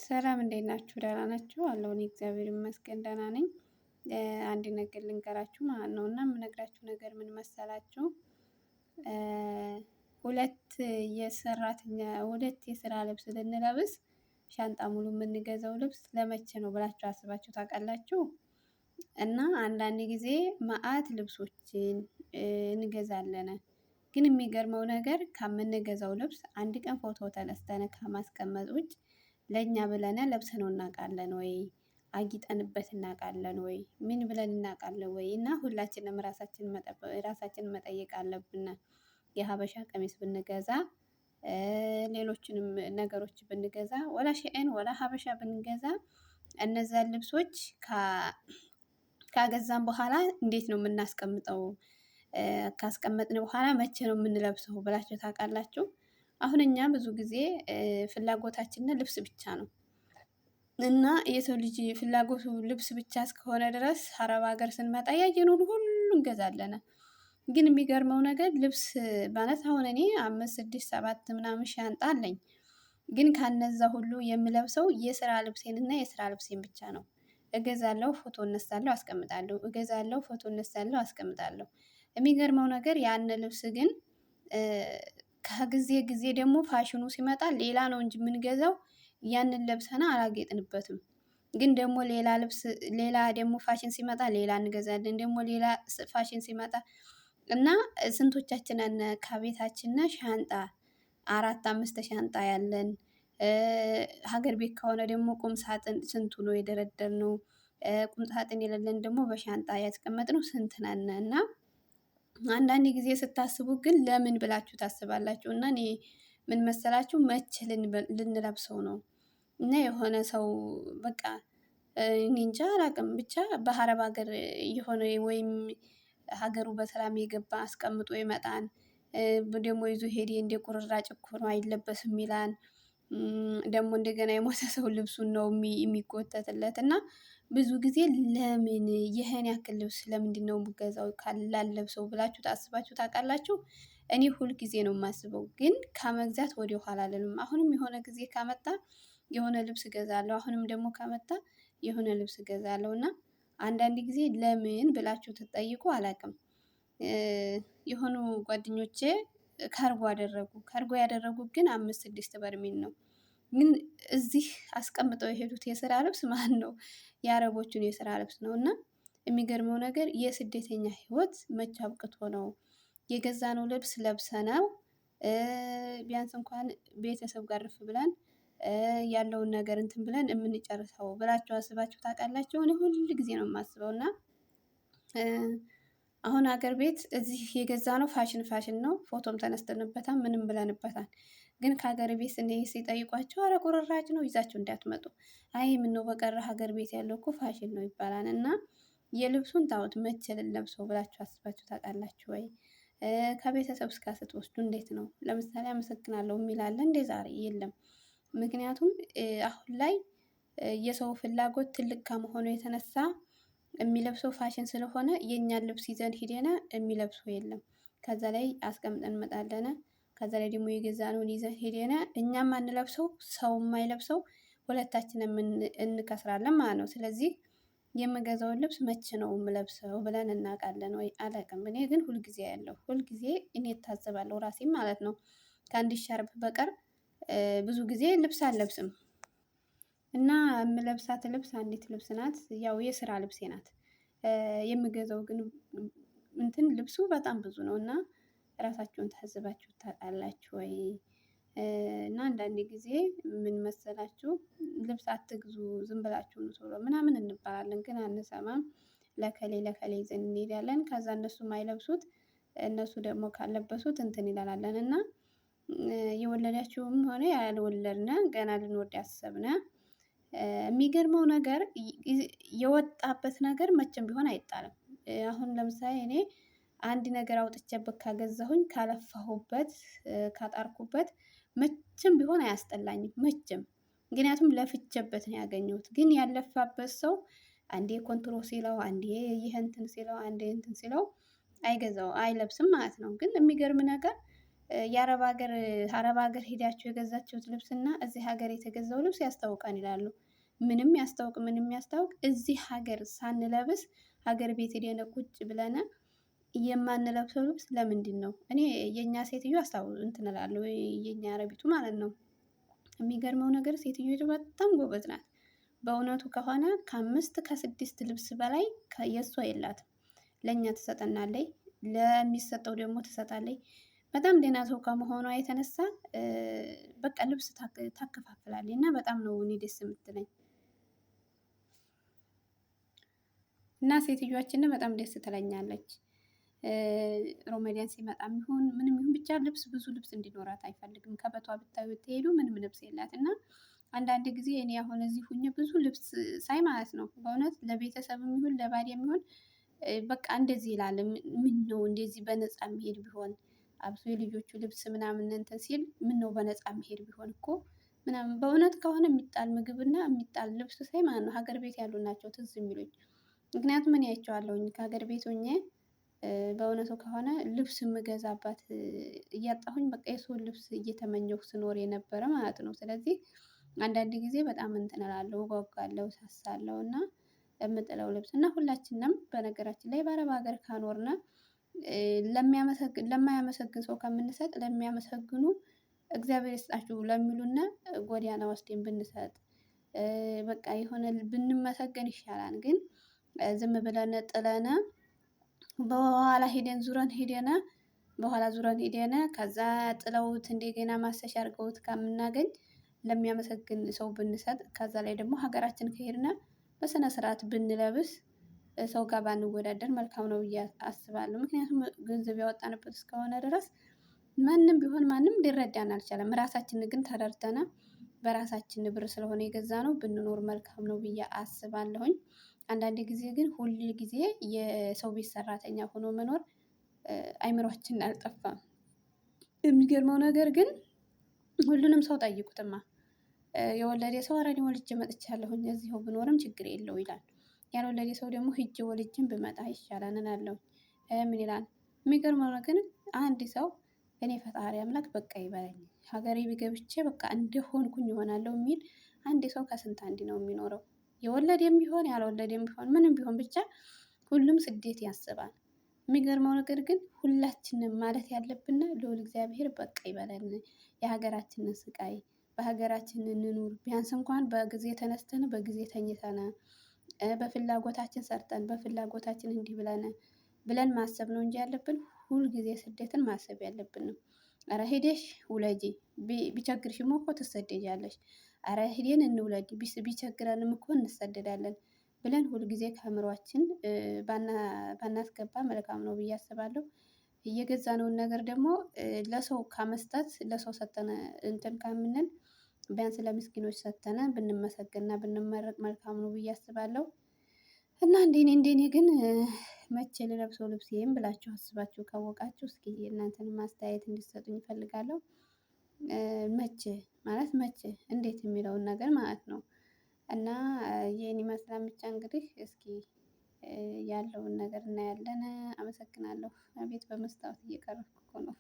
ሰላም እንዴት ናችሁ? ደህና ናችሁ? አለሁ እኔ እግዚአብሔር ይመስገን ደህና ነኝ። አንድ ነገር ልንገራችሁ ማለት ነው እና የምነግራችሁ ነገር ምን መሰላችሁ? ሁለት ሁለት የስራ ልብስ ልንለብስ ሻንጣ ሙሉ የምንገዛው ልብስ ለመቼ ነው ብላችሁ አስባችሁ ታውቃላችሁ? እና አንዳንድ ጊዜ መዓት ልብሶችን እንገዛለን። ግን የሚገርመው ነገር ከምንገዛው ልብስ አንድ ቀን ፎቶ ተነስተን ከማስቀመጥ ውጭ ለእኛ ብለን ለብሰነው እናውቃለን ወይ? አጊጠንበት እናውቃለን ወይ? ምን ብለን እናውቃለን ወይ? እና ሁላችንም ራሳችንን መጠየቅ አለብን። የሀበሻ ቀሚስ ብንገዛ ሌሎችንም ነገሮች ብንገዛ ወላ ሼን ወላ ሀበሻ ብንገዛ እነዛን ልብሶች ካገዛን በኋላ እንዴት ነው የምናስቀምጠው? ካስቀመጥን በኋላ መቼ ነው የምንለብሰው ብላችሁ ታውቃላችሁ? አሁን እኛ ብዙ ጊዜ ፍላጎታችን ልብስ ብቻ ነው እና የሰው ልጅ ፍላጎቱ ልብስ ብቻ እስከሆነ ድረስ አረብ ሀገር ስንመጣ ያየነውን ሁሉ እንገዛለን። ግን የሚገርመው ነገር ልብስ ማለት አሁን እኔ 5 6 7 ምናምን ሻንጣ አለኝ። ግን ከነዛ ሁሉ የምለብሰው የስራ ልብሴን እና የስራ ልብሴን ብቻ ነው። እገዛለሁ፣ ፎቶ እነሳለሁ፣ አስቀምጣለሁ። እገዛለሁ፣ ፎቶ እነሳለሁ፣ አስቀምጣለሁ። የሚገርመው ነገር ያን ልብስ ግን ከጊዜ ጊዜ ደግሞ ፋሽኑ ሲመጣ ሌላ ነው እንጂ የምንገዛው ያንን ለብሰና አላጌጥንበትም። ግን ደግሞ ሌላ ልብስ ሌላ ደግሞ ፋሽን ሲመጣ ሌላ እንገዛለን። ደግሞ ሌላ ፋሽን ሲመጣ እና ስንቶቻችንን ከቤታችን ሻንጣ 4 5 ሻንጣ ያለን ሀገር ቤት ከሆነ ደግሞ ቁም ሳጥን ስንቱ ነው የደረደርነው። ቁም ሳጥን የሌለን ደግሞ በሻንጣ ያስቀመጥነው ስንት ነን እና አንዳንድ ጊዜ ስታስቡ ግን ለምን ብላችሁ ታስባላችሁ? እና እኔ ምን መሰላችሁ መቼ ልንለብሰው ነው? እና የሆነ ሰው በቃ እኔ እንጃ አላውቅም ብቻ በአረብ ሀገር የሆነ ወይም ሀገሩ በሰላም የገባ አስቀምጦ ይመጣን ደግሞ ይዞ ሄዴ እንደ ቁርራጭ እኮ ነው አይለበስም ይላል። ደግሞ እንደገና የሞተ ሰው ልብሱን ነው የሚጎተትለት እና ብዙ ጊዜ ለምን ይሄን ያክል ልብስ ለምንድነው የምገዛው ላለብሰው ብላችሁ ታስባችሁ ታውቃላችሁ? እኔ ሁል ጊዜ ነው የማስበው ግን ከመግዛት ወደ ኋላ አልልም። አሁንም የሆነ ጊዜ ካመጣ የሆነ ልብስ እገዛለሁ። አሁንም ደግሞ ካመጣ የሆነ ልብስ እገዛለሁ እና አንዳንድ ጊዜ ለምን ብላችሁ ትጠይቁ አላውቅም። የሆኑ ጓደኞቼ ካርጎ አደረጉ። ካርጎ ያደረጉት ግን 5 6 በርሜል ነው። ግን እዚህ አስቀምጠው የሄዱት የስራ ልብስ ነው? የአረቦቹን የስራ ልብስ ነው። እና የሚገርመው ነገር የስደተኛ ህይወት መቼ አብቅቶ ነው የገዛነው ልብስ ለብሰነው ቢያንስ እንኳን ቤተሰብ ጋር እርፍ ብለን ያለውን ነገር እንትን ብለን የምንጨርሰው ብላችሁ አስባችሁ ታውቃላችሁ? እኔ ሁል ጊዜ ነው የማስበው እና አሁን ሀገር ቤት እዚህ የገዛነው ፋሽን ነው። ፎቶም ተነስተንበታል፣ ምንም ብለንበታል። ግን ከሀገር ቤት ስንሄድ ሲጠይቋቸው አረ ቁርራጭ ነው ይዛችሁ እንዳትመጡ። አይ ምነው በቀረ ሀገር ቤት ያለው እኮ ፋሽን ነው ይባላል። እና የልብሱን ታውት መቼ ልንለብሰው ብላችሁ አስባችሁ ታውቃላችሁ ወይ? ከቤተሰብ እስከ ስትወስዱ እንዴት ነው? ለምሳሌ አመሰግናለሁ የሚል አለ እንደ ዛሬ የለም። ምክንያቱም አሁን ላይ የሰው ፍላጎት ትልቅ ከመሆኑ የተነሳ የሚለብሰው ፋሽን ስለሆነ የእኛን ልብስ ይዘን ሂደን የሚለብሰው የለም። ከዛ ላይ አስቀምጠን እንመጣለን። ከዛ ላይ ደግሞ የገዛነውን ይዘን ሄደን እኛም አንለብሰው ሰው የማይለብሰው ሁለታችንም እንከስራለን ማለት ነው። ስለዚህ የምገዛውን ልብስ መቼ ነው የምለብሰው ብለን እናውቃለን ወይ? አላውቅም። እኔ ግን ሁልጊዜ ያለው ሁልጊዜ እኔ እታዘባለሁ ራሴን ማለት ነው። ከአንድ ሻርፕ በቀር ብዙ ጊዜ ልብስ አልለብስም። እና የምለብሳት ልብስ አንዲት ልብስ ናት። ያው የስራ ልብሴ ናት። የምገዛው ግን እንትን ልብሱ በጣም ብዙ ነው እና ራሳችሁን ታዝባችሁ ታውቃላችሁ ወይ? እና አንዳንድ ጊዜ ምን መሰላችሁ ልብስ አትግዙ ዝም ብላችሁ ነው ቶሎ ምናምን እንባላለን ግን አንሰማም። ለከሌ ይዘን እንሄዳለን። ከዛ እነሱ የማይለብሱት እነሱ ደግሞ ካለበሱት እንትን ይላለን እና የወለዳችሁም ሆነ ያልወለድነ ገና ልንወድ ያሰብነ የሚገርመው ነገር የወጣበት ነገር መቼም ቢሆን አይጣልም። አሁን ለምሳሌ እኔ አንድ ነገር አውጥቼበት ካገዛሁኝ ካለፋሁበት ካጣርኩበት መቼም ቢሆን አያስጠላኝም መቼም። ምክንያቱም ለፍቼበት ነው ያገኘሁት። ግን ያለፋበት ሰው አንዴ ኮንትሮ ሲለው አንዴ ይሄ እንትን ሲለው አንዴ እንትን ሲለው አይለብስም ማለት ነው። ግን የሚገርም ነገር አረብ ሀገር ሄዳችሁ የገዛችሁት ልብስና እዚህ ሀገር የተገዛው ልብስ ያስታውቃን ይላሉ። ምንም ያስታውቅ ምንም ያስታውቅ እዚህ ሀገር ሳንለብስ ሀገር ቤት ሄደን ቁጭ ብለን የማንለብሰው ልብስ ለምንድን ነው? እኔ የኛ ሴትዮ እንትን እላለሁ የኛ አረቢቱ ማለት ነው። የሚገርመው ነገር ሴትዮቱ በጣም ጎበዝ ናት። በእውነቱ ከሆነ ከ5 ከ6 ልብስ በላይ የእሷ የላትም። ለእኛ ትሰጠናለች፣ ለሚሰጠው ደግሞ ትሰጣለች። በጣም ደህና ሰው ከመሆኗ የተነሳ በቃ ልብስ ታከፋፍላለች እና በጣም ነው እኔ ደስ የምትለኝ እና ሴትዮዋችን በጣም ደስ ትለኛለች። ሮመዳን ሲመጣም ይሁን ምንም ይሁን ብቻ ብዙ ልብስ እንዲኖራት አይፈልግም። ከበቷ ብታዩ ትሄዱ ምንም ልብስ የላት እና አንዳንድ ጊዜ እኔ አሁን እዚህ ሁኜ ብዙ ልብስ ሳይ ማለት ነው በእውነት ለቤተሰብም ይሁን ለባሌም ይሁን በቃ እንደዚህ ይላል። ምን ነው እንደዚህ በነፃ የሚሄድ ቢሆን አብሶ የልጆቹ ልብስ ምናምን እንትን ሲል ምን ነው በነፃ የሚሄድ ቢሆን እኮ ምናምን። በእውነት ከሆነ የሚጣል ምግብና የሚጣል ልብስ ሳይ ማለት ነው ሀገር ቤት ያሉ ናቸው ትዝ የሚሉኝ። ምክንያቱም እኔ አይቼዋለሁኝ ከሀገር ቤት ሆኜ በእውነቱ ከሆነ ልብስ የምገዛባት እያጣሁኝ በቃ የሰውን ልብስ እየተመኘሁ ስኖር የነበረ ማለት ነው። ስለዚህ አንዳንድ ጊዜ በጣም እንትን እላለሁ፣ እጓጓለሁ፣ ሳሳለሁ እና የምጥለው ልብስ እና ሁላችንም በነገራችን ላይ በአረብ ሀገር ካኖርነ ለማያመሰግን ሰው ከምንሰጥ ለሚያመሰግኑ እግዚአብሔር ይስጣችሁ ለሚሉና ጎዳና ወስደን ብንሰጥ በቃ የሆነ ብንመሰገን ይሻላል። ግን ዝም ብለን ጥለነ በኋላ ሄደን ከዛ ጥለውት እንደገና ማሰሻ አድርገውት ከምናገኝ ለሚያመሰግን ሰው ብንሰጥ ከዛ ላይ ደግሞ ሀገራችን ከሄድን በስነ ስርዓት ብንለብስ ሰው ጋር ባንወዳደር መልካም ነው ብዬ አስባለሁ። ምክንያቱም ገንዘብ ያወጣንበት እስከሆነ ድረስ ማንም ቢሆን ማንም ሊረዳን አልቻለም። ራሳችንን ግን ተረድተን በራሳችን ብር ስለሆነ የገዛነው ብንኖር መልካም ነው ብዬ አስባለሁኝ። አንዳንድ ጊዜ ግን ሁል ጊዜ የሰው ቤት ሰራተኛ ሆኖ መኖር አይምሯችንን አልጠፋም። የሚገርመው ነገር ግን ሁሉንም ሰው ጠይቁትማ የወለደ ሰው ኧረ እኔ ወልጄ መጥቻለሁኝ እዚሁ ብኖርም ችግር የለው ይላል። ያልወለደ ሰው ደግሞ ሂጄ ወልጄም ብመጣ ይሻላል እላለሁ። ምን ይላል? የሚገርመው ነገር አንድ ሰው እኔ ፈጣሪ አምላክ በቃ ይበለኝ ሀገሬ ገብቼ በቃ እንደሆንኩኝ እሆናለሁ የሚል አንድ ሰው ከስንት አንድ ነው የሚኖረው። የወለደም ቢሆን ያልወለደም ቢሆን ምንም ቢሆን ብቻ ሁሉም ስደት ያስባል። የሚገርመው ነገር ግን ሁላችንም ማለት ያለብን ልዑል እግዚአብሔር በቃ ይበለን። የሀገራችንን ስቃይ በሀገራችን እንኑር። ቢያንስ እንኳን በጊዜ ተነስተን በጊዜ ተኝተን በፍላጎታችን ሰርተን በፍላጎታችን እንዲህ ብለን ማሰብ ነው እንጂ ያለብን ሁል ጊዜ ስደትን ማሰብ ያለብን ነው። ኧረ ሄደሽ ውለጂ ቢቸግርሽም እኮ ትሰደጃለሽ። ኧረ ሄደን እንውለድ ቢቸግረንም እኮ እንሰደዳለን ብለን ሁልጊዜ ከአእምሯችን ባናስገባ መልካም ነው ብዬ አስባለሁ። እየገዛነውን ነገር ደግሞ ለሰው ከመስጠት ለሰው ሰጠን እንትን ከምንል ቢያንስ ለምስኪኖች ሰጥተን ብንመሰገንና ብንመረቅ መልካም ነው ብዬ አስባለሁ። እና እንደኔ ግን መቼ ልለብሰው ልብሴን ብላችሁ አስባችሁ ካወቃችሁ እስኪ የእናንተንም አስተያየት እንድትሰጡኝ እፈልጋለሁ። መቼ እንዴት የሚለውን ነገር ማለት ነው። እና ይሄን ይመስላል ብቻ እንግዲህ እስኪ ያለውን ነገር እናያለን። አመሰግናለሁ። ቤት በመስታወት እየቀረፍኩ እኮ ነው።